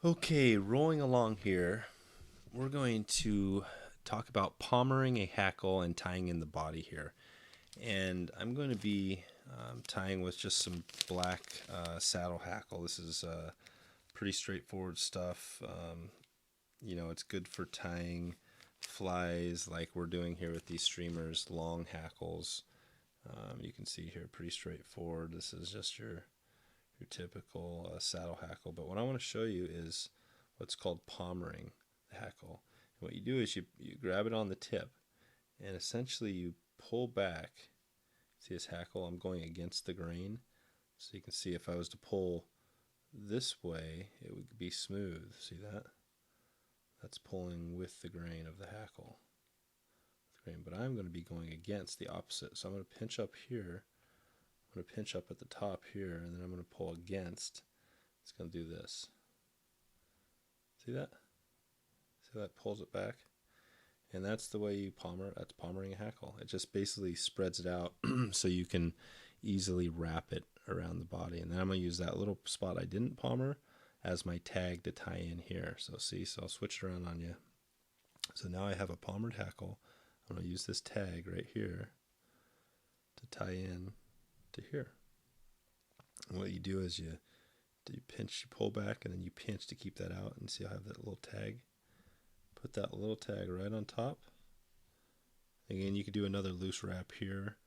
Okay, rolling along here, we're going to talk about palmering a hackle and tying in the body here. And I'm going to be tying with just some black saddle hackle. This is pretty straightforward stuff. It's good for tying flies like we're doing here with these streamers, long hackles. You can see here, pretty straightforward. This is just your typical saddle hackle. But what I want to show you is what's called palmering the hackle. And what you do is you grab it on the tip and essentially you pull back. See this hackle? I'm going against the grain. So you can see if I was to pull this way, it would be smooth. See that? That's pulling with the grain of the hackle. But I'm going to be going against the opposite. So I'm going to pinch up here. I'm going to pinch up at the top here, and then I'm going to pull against. It's going to do this. See that? See how that pulls it back? And that's the way you palmer. That's palmering a hackle. It just basically spreads it out so you can easily wrap it around the body. And then I'm going to use that little spot I didn't palmer as my tag to tie in here. So see, so I'll switch it around on you. So now I have a palmered hackle. I'm going to use this tag right here to tie in to here. And what you do is you pinch, you pull back, and then you pinch to keep that out. And see, I have that little tag. Put that little tag right on top. Again, you could do another loose wrap here.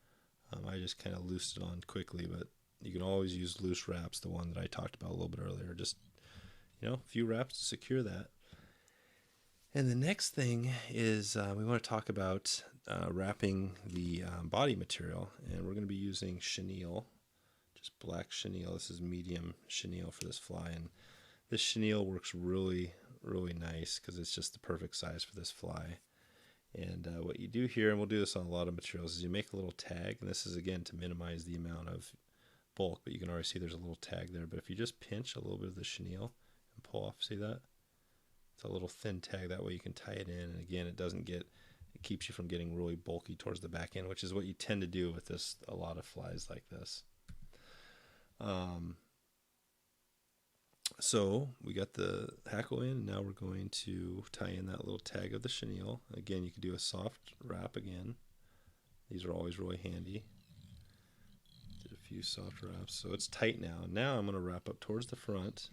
I just kind of loosed it on quickly, but you can always use loose wraps, the one that I talked about a little bit earlier. Just, a few wraps to secure that. And the next thing is we want to talk about wrapping the body material, and we're going to be using chenille, just black chenille. This is medium chenille for this fly, and this chenille works really, really nice because it's just the perfect size for this fly. And what you do here, and we'll do this on a lot of materials, is you make a little tag, and this is again to minimize the amount of bulk, but you can already see there's a little tag there. But if you just pinch a little bit of the chenille and pull off, see that? It's a little thin tag, that way you can tie it in, and again, it keeps you from getting really bulky towards the back end, which is what you tend to do with this, a lot of flies like this. So we got the hackle in, and now we're going to tie in that little tag of the chenille. Again, you could do a soft wrap again. These are always really handy. Did a few soft wraps, so it's tight now. Now I'm going to wrap up towards the front.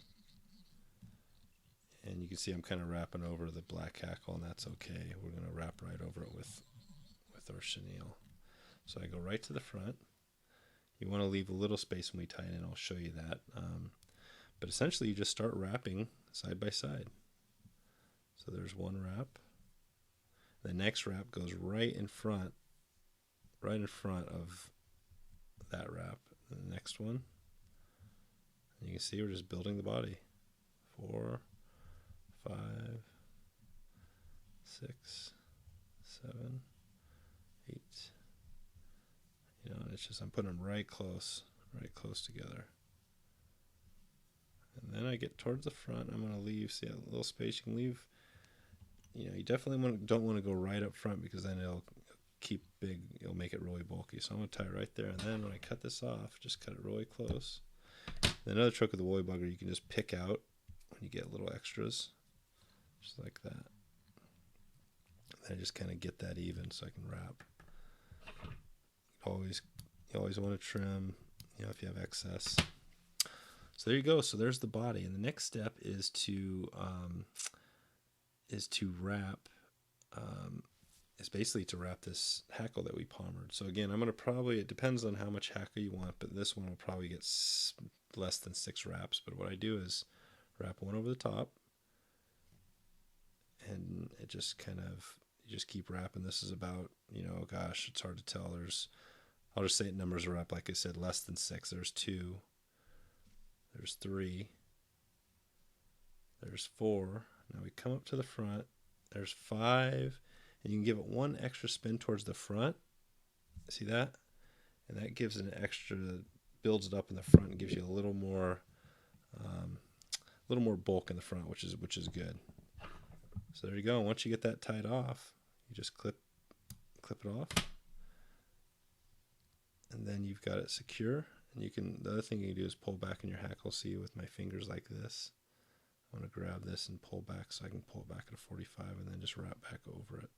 And you can see I'm kind of wrapping over the black hackle, and that's okay. We're going to wrap right over it with our chenille. So I go right to the front. You want to leave a little space when we tie it in. I'll show you that. But essentially, you just start wrapping side by side. So there's one wrap. The next wrap goes right in front of that wrap. And the next one. And you can see we're just building the body. 4, 5, 6, 7, 8. And it's just, I'm putting them right close together. And then I get towards the front. I'm going to leave, see a little space you can leave. You definitely don't want to go right up front because then it'll make it really bulky. So I'm going to tie it right there. And then when I cut this off, just cut it really close. And another trick with the woolly bugger, you can just pick out when you get little extras. Just like that. And I just kind of get that even so I can wrap. You always want to trim, if you have excess. So there you go. So there's the body, and the next step is to wrap. Is basically to wrap this hackle that we palmered. So again, I'm going to probably, it depends on how much hackle you want, but this one will probably get less than 6 wraps. But what I do is wrap one over the top, and it just you just keep wrapping. This is about, gosh, it's hard to tell. I'll just say numbers are up, like I said, less than 6. There's 2. There's 3. There's 4. Now we come up to the front. There's 5. And you can give it one extra spin towards the front. See that? And that gives it an extra, builds it up in the front and gives you a little more bulk in the front, which is good. So there you go. Once you get that tied off, you just clip it off. And then you've got it secure. And the other thing you can do is pull back in your hackle. See, with my fingers like this, I'm going to grab this and pull back so I can pull it back at a 45 and then just wrap back over it.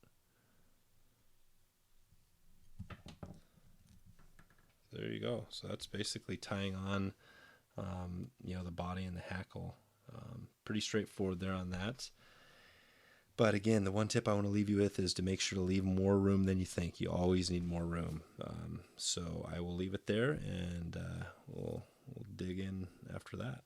There you go. So that's basically tying on, the body and the hackle. Pretty straightforward there on that. But again, the one tip I want to leave you with is to make sure to leave more room than you think. You always need more room. So I will leave it there, and we'll dig in after that.